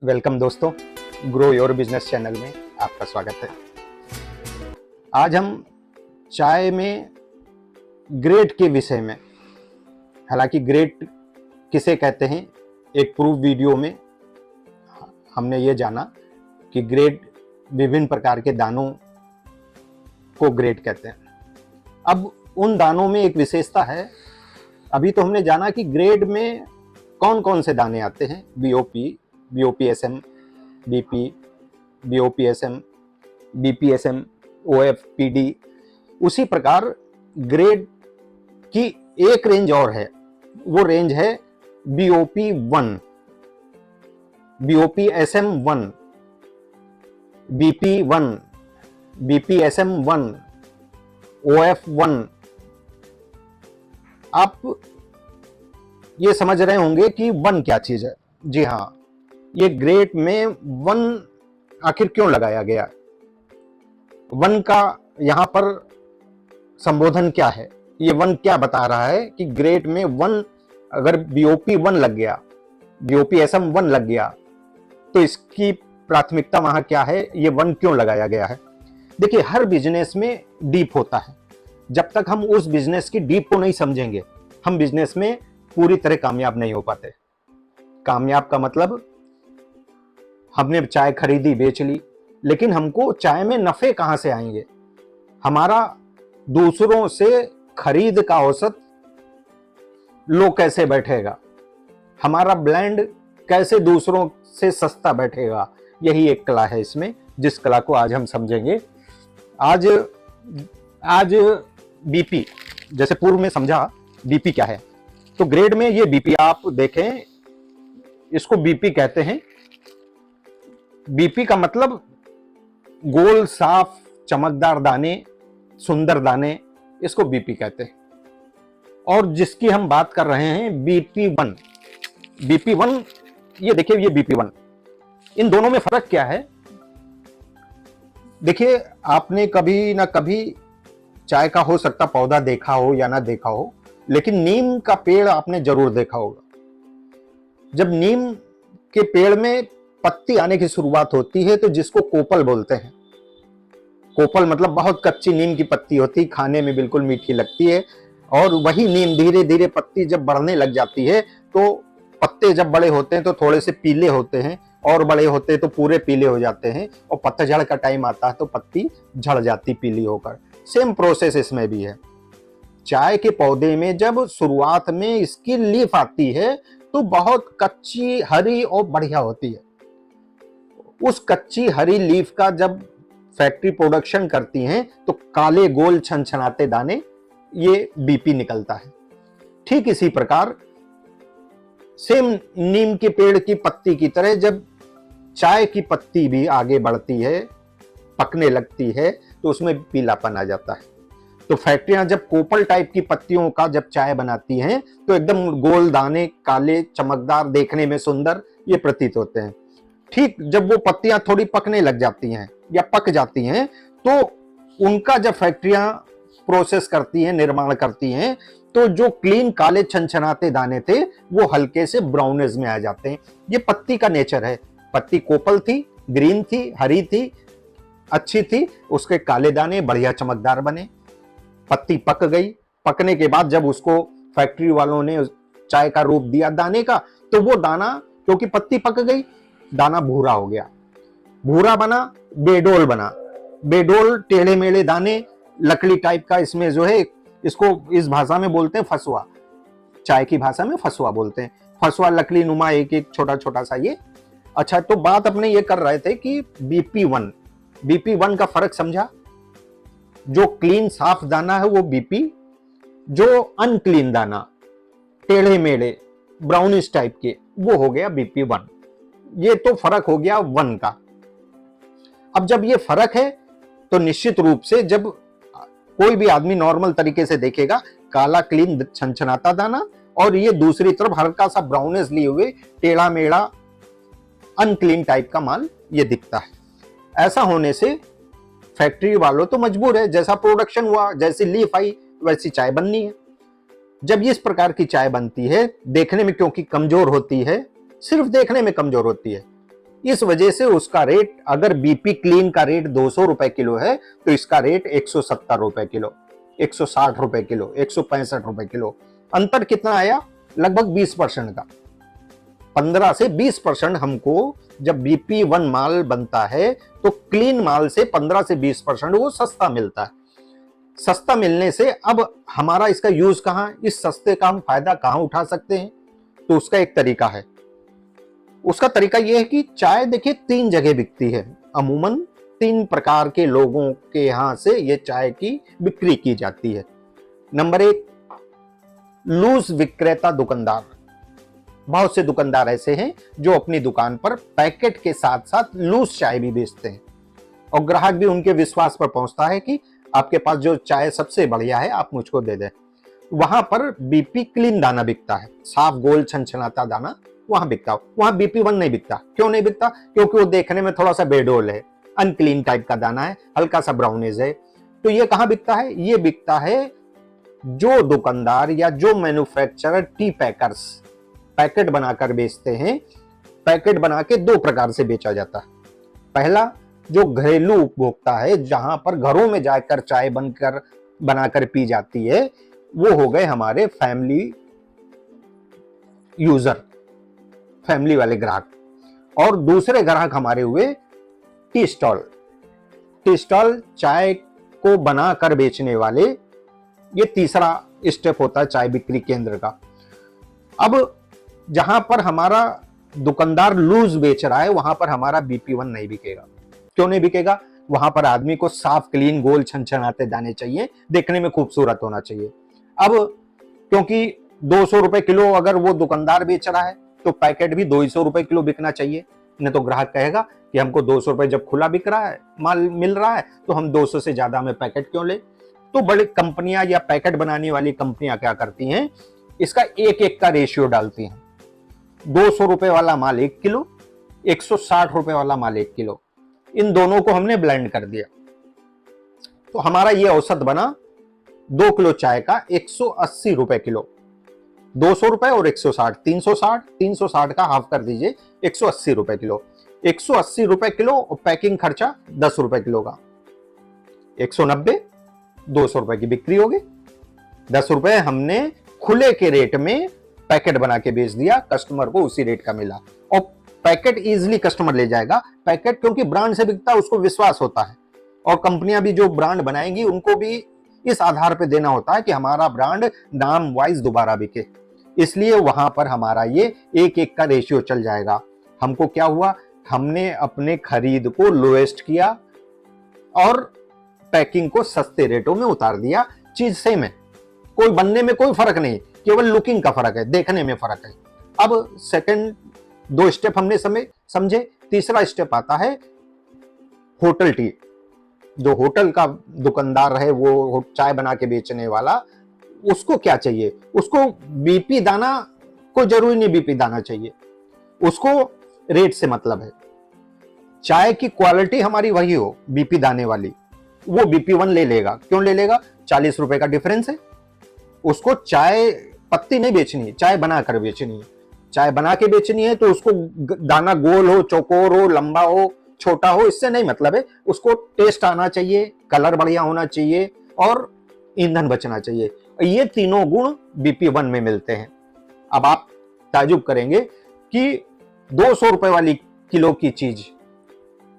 Welcome दोस्तों, grow your business channel में आपका स्वागत है। आज हम चाय में ग्रेड के विषय में, हालांकि ग्रेड किसे कहते हैं, एक प्रूफ वीडियो में हमने ये जाना कि ग्रेड विभिन्न प्रकार के दानों को ग्रेड कहते हैं। अब उन दानों में एक विशेषता है। अभी तो हमने जाना कि ग्रेड में कौन कौन से दाने आते हैं, बीओपी, बीओपीएसएम, बीपी, बीओपीएसएम, बीपीएसएम, ओएफपीडी। उसी प्रकार ग्रेड की एक रेंज और है, वो रेंज है बीओपी 1, बीओपीएसएम 1, बीपी 1, बीपीएसएम 1, ओएफ 1। आप ये समझ रहे होंगे कि 1 क्या चीज है। जी हाँ, ये ग्रेड में 1 आखिर क्यों लगाया गया, 1 का यहां पर संबोधन क्या है, ये 1 क्या बता रहा है कि ग्रेड में 1 अगर बीओपी 1 लग गया, बीओपीएसएम 1 लग गया, तो इसकी प्राथमिकता वहां क्या है, ये 1 क्यों लगाया गया है। देखिए, हर बिजनेस में डीप होता है। जब तक हम उस बिजनेस की डीप को नहीं समझेंगे, हम बिजनेस में पूरी तरह कामयाब नहीं हो पाते। कामयाब का मतलब, हमने चाय खरीदी, बेच ली, लेकिन हमको चाय में नफे कहां से आएंगे, हमारा दूसरों से खरीद का औसत लो कैसे बैठेगा, हमारा ब्रांड कैसे दूसरों से सस्ता बैठेगा, यही एक कला है इसमें, जिस कला को आज हम समझेंगे। आज बीपी, जैसे पूर्व में समझा बीपी क्या है, तो ग्रेड में ये बीपी आप देखें, इसको बीपी कहते हैं। बीपी का मतलब गोल, साफ, चमकदार दाने, सुंदर दाने, इसको बीपी कहते हैं। और जिसकी हम बात कर रहे हैं बीपी 1, बीपी 1, ये देखिए, ये बीपी 1। इन दोनों में फर्क क्या है? देखिए, आपने कभी ना कभी चाय का हो सकता पौधा देखा हो या ना देखा हो, लेकिन नीम का पेड़ आपने जरूर देखा होगा। जब नीम के पेड़ में पत्ती आने की शुरुआत होती है तो जिसको कोपल बोलते हैं, कोपल मतलब बहुत कच्ची नीम की पत्ती होती, खाने में बिल्कुल मीठी लगती है। और वही नीम धीरे धीरे पत्ती जब बढ़ने लग जाती है, तो पत्ते जब बड़े होते हैं तो थोड़े से पीले होते हैं, और बड़े होते हैं तो पूरे पीले हो जाते हैं, और पतझड़ का टाइम आता है तो पत्ती झड़ जाती पीली होकर। सेम प्रोसेस इसमें भी है। चाय के पौधे में जब शुरुआत में इसकी लीफ आती है तो बहुत कच्ची, हरी और बढ़िया होती है। उस कच्ची हरी लीफ का जब फैक्ट्री प्रोडक्शन करती हैं तो काले गोल छनछनाते दाने, ये बीपी निकलता है। ठीक इसी प्रकार सेम नीम के पेड़ की पत्ती की तरह जब चाय की पत्ती भी आगे बढ़ती है, पकने लगती है, तो उसमें पीलापन आ जाता है। तो फैक्ट्रियां जब कोपल टाइप की पत्तियों का जब चाय बनाती हैं तो एकदम गोल दाने, काले, चमकदार, देखने में सुंदर ये प्रतीत होते हैं। ठीक जब वो पत्तियां थोड़ी पकने लग जाती हैं या पक जाती हैं, तो उनका जब फैक्ट्रियां प्रोसेस करती हैं, निर्माण करती हैं, तो जो क्लीन काले छनछनाते दाने थे वो हल्के से ब्राउनेज में आ जाते हैं। ये पत्ती का नेचर है। पत्ती कोपल थी, ग्रीन थी, हरी थी, अच्छी थी, उसके काले दाने बढ़िया चमकदार बने। पत्ती पक गई, पकने के बाद जब उसको फैक्ट्री वालों ने चाय का रूप दिया दाने का, तो वो दाना, क्योंकि पत्ती पक गई, दाना भूरा हो गया, भूरा बना, बेडोल बना। बेडोल टेढ़े मेढ़े दाने, लकड़ी टाइप का, इसमें जो है, इसको इस भाषा में बोलते हैं फसुआ, चाय की भाषा में फसुआ बोलते हैं। फसुआ लकड़ी नुमा, एक एक छोटा छोटा सा ये। अच्छा, तो बात अपने ये कर रहे थे कि बीपी 1, बीपी 1 का फर्क समझा। जो क्लीन साफ दाना है वो बीपी, जो अनक्लीन दाना, टेढ़े मेढ़े, ब्राउनिश टाइप के, वो हो गया बीपी 1। ये तो फर्क हो गया 1 का। अब जब ये फर्क है तो निश्चित रूप से जब कोई भी आदमी नॉर्मल तरीके से देखेगा, काला क्लीन छनछनाता दाना, और ये दूसरी तरफ हल्का सा ब्राउनिश लिए हुए टेढ़ा मेढ़ा अनक्लीन टाइप का माल ये दिखता है। ऐसा होने से फैक्ट्री वालों तो मजबूर है, जैसा प्रोडक्शन हुआ, जैसी लीफ आई, वैसी चाय बननी है। जब इस प्रकार की चाय बनती है, देखने में क्योंकि कमजोर होती है, सिर्फ देखने में कमजोर होती है, इस वजह से उसका रेट, अगर बीपी क्लीन का रेट 200 रुपए किलो है तो इसका रेट 170 रुपए किलो, 160 रुपए किलो, 165 रुपए किलो। अंतर कितना आया? लगभग 20% का। 15 से 20% हमको जब बीपी 1 माल बनता है तो क्लीन माल से 15 से 20% वो सस्ता मिलता है। सस्ता मिलने से अब हमारा इसका यूज कहां, इस सस्ते का हम फायदा कहां उठा सकते हैं? तो उसका एक तरीका है। उसका तरीका यह है कि चाय देखिए 3 जगह बिकती है। अमूमन 3 प्रकार के लोगों के यहां से ये चाय की बिक्री की जाती है। नंबर 1, लूज विक्रेता दुकानदार। बहुत से दुकानदार ऐसे हैं जो अपनी दुकान पर पैकेट के साथ साथ लूज चाय भी बेचते हैं और ग्राहक भी उनके विश्वास पर पहुंचता है कि आपके पास जो चाय सबसे बढ़िया है आप मुझको दे दें। वहां पर बीपी क्लीन दाना बिकता है, साफ गोल छनछनाता दाना वहां बिकता है। वहां बीपी 1 नहीं बिकता। क्यों नहीं बिकता? क्योंकि वो देखने में थोड़ा सा बेडोल है, अनक्लीन टाइप का दाना है, हल्का सा ब्राउनिश है। तो ये कहां बिकता है? ये बिकता है जो दुकानदार या जो मैन्युफैक्चरर टी पैकर्स पैकेट बनाकर बेचते हैं। पैकेट बना के 2 प्रकार से बेचा जाता है। पहला, जो घरेलू उपभोक्ता है, जहां पर घरों में जाकर चाय बनाकर पी जाती है, वो हो गए हमारे फैमिली यूजर, फैमिली वाले ग्राहक। और दूसरे ग्राहक हमारे हुए टी स्टॉल। टी स्टॉल चाय को बनाकर बेचने वाले, ये तीसरा स्टेप होता है चाय बिक्री केंद्र का। अब जहां पर हमारा दुकानदार लूज बेच रहा है वहां पर हमारा बीपी 1 नहीं बिकेगा। क्यों नहीं बिकेगा? वहां पर आदमी को साफ क्लीन गोल छनछनाते दाने चाहिए, देखने में खूबसूरत होना चाहिए। अब क्योंकि 200 रुपए किलो अगर वो दुकानदार बेच रहा है तो पैकेट भी 200 रुपए किलो बिकना चाहिए। नहीं तो ग्राहक कहेगा कि हमको 200 रुपए जब खुला बिक रहा है, माल मिल रहा है, तो हम 200 से ज्यादा में पैकेट क्यों ले? तो बड़ी कंपनियां या पैकेट बनाने वाली कंपनियां क्या करती हैं, इसका 1-1 का रेशियो डालती हैं। 200 रुपए वाला माल 1 किलो, 160 रुपए वाला माल 1 किलो, इन दोनों को हमने ब्लेंड कर दिया। तो हमारा ये औसत बना 2 किलो चाय का 180 रुपए किलो। 200 रुपए और 160, 360 का हाफ कर दीजिए, 180 रुपए किलो। 180 रुपए किलो और पैकिंग खर्चा 10 रुपए किलो का, 190, 200 रुपए की बिक्री होगी। 10 रुपए हमने खुले के रेट में पैकेट बना के बेच दिया, कस्टमर को उसी रेट का मिला। और पैकेट इजीली कस्टमर ले जाएगा। पैकेट क्योंकि ब्रांड से बिकता है, उसको विश्वास होता है। और कंपनियां भी जो ब्रांड बनाएंगी उनको भी इस आधार पे देना होता है कि हमारा ब्रांड नाम वाइज दोबारा बिके। इसलिए वहां पर हमारा ये 1-1 का रेशियो चल जाएगा। हमको क्या हुआ, हमने अपने खरीद को लोएस्ट किया और पैकिंग को सस्ते रेटों में उतार दिया। चीज सेम है, कोई बनने में कोई फर्क नहीं, केवल लुकिंग का फर्क है, देखने में फर्क है। अब सेकंड 2 स्टेप हमने समझे। तीसरा स्टेप आता है होटल टी। जो होटल का दुकानदार है, वो चाय बना के बेचने वाला, उसको क्या चाहिए? उसको बीपी दाना, कोई जरूरी नहीं बीपी दाना चाहिए, उसको रेट से मतलब है। चाय की क्वालिटी हमारी वही हो, बीपी दाने वाली, वो बीपी 1 ले लेगा। क्यों ले लेगा? 40 रुपए का डिफरेंस है। उसको चाय पत्ती नहीं बेचनी, चाय बनाकर बेचनी है। चाय बना के बेचनी है तो उसको दाना गोल हो, चौकोर हो, लंबा हो, छोटा हो, इससे नहीं मतलब है। उसको टेस्ट आना चाहिए, कलर बढ़िया होना चाहिए और ईंधन बचना चाहिए। ये तीनों गुण बीपी 1 में मिलते हैं। अब आप ताजुब करेंगे कि 200 रुपए वाली किलो की चीज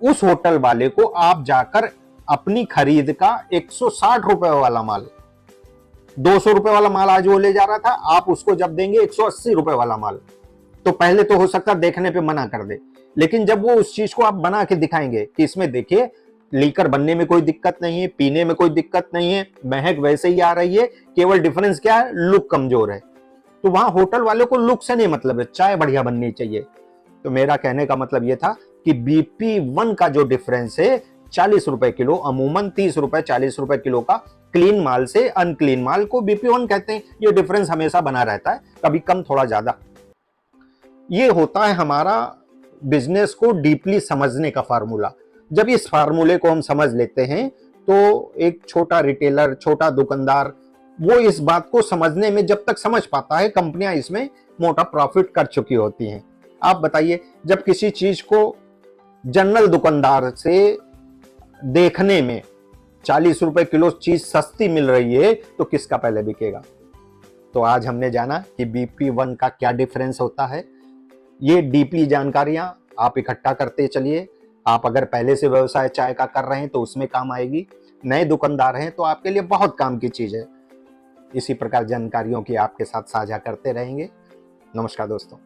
उस होटल वाले को आप जाकर अपनी खरीद का 160 रुपए वाला माल, 200 रुपए वाला माल आज वो ले जा रहा था, आप उसको जब देंगे 180 रुपए वाला माल, तो पहले तो हो सकता है देखने पे मना कर दे, लेकिन जब वो उस चीज को आप बना के दिखाएंगे कि इसमें देखिए लीकर बनने में कोई दिक्कत नहीं है, पीने में कोई दिक्कत नहीं है, महक वैसे ही आ रही है, केवल डिफरेंस क्या है, लुक कमजोर है, तो वहां होटल वाले को लुक से नहीं मतलब है, चाय बढ़िया बननी चाहिए। तो मेरा कहने का मतलब यह था कि बीपी 1 का जो डिफरेंस है 40 रुपए किलो, अमूमन 30 रुपए 40 रुपए किलो का क्लीन माल से अनक्लीन माल को बीपी 1 कहते हैं। ये डिफरेंस हमेशा बना रहता है, कभी कम थोड़ा ज्यादा। ये होता है हमारा बिजनेस को डीपली समझने का फार्मूला। जब इस फार्मूले को हम समझ लेते हैं तो एक छोटा रिटेलर, छोटा दुकानदार, वो इस बात को समझने में जब तक समझ पाता है, कंपनियां इसमें मोटा प्रॉफिट कर चुकी होती हैं। आप बताइए, जब किसी चीज को जनरल दुकानदार से देखने में 40 रुपए किलो चीज सस्ती मिल रही है तो किसका पहले बिकेगा। तो आज हमने जाना कि BP1 का क्या डिफरेंस होता है। ये डीपली जानकारियां आप इकट्ठा करते चलिए। आप अगर पहले से व्यवसाय चाय का कर रहे हैं तो उसमें काम आएगी, नए दुकानदार हैं तो आपके लिए बहुत काम की चीज है। इसी प्रकार जानकारियों की आपके साथ साझा करते रहेंगे। नमस्कार दोस्तों।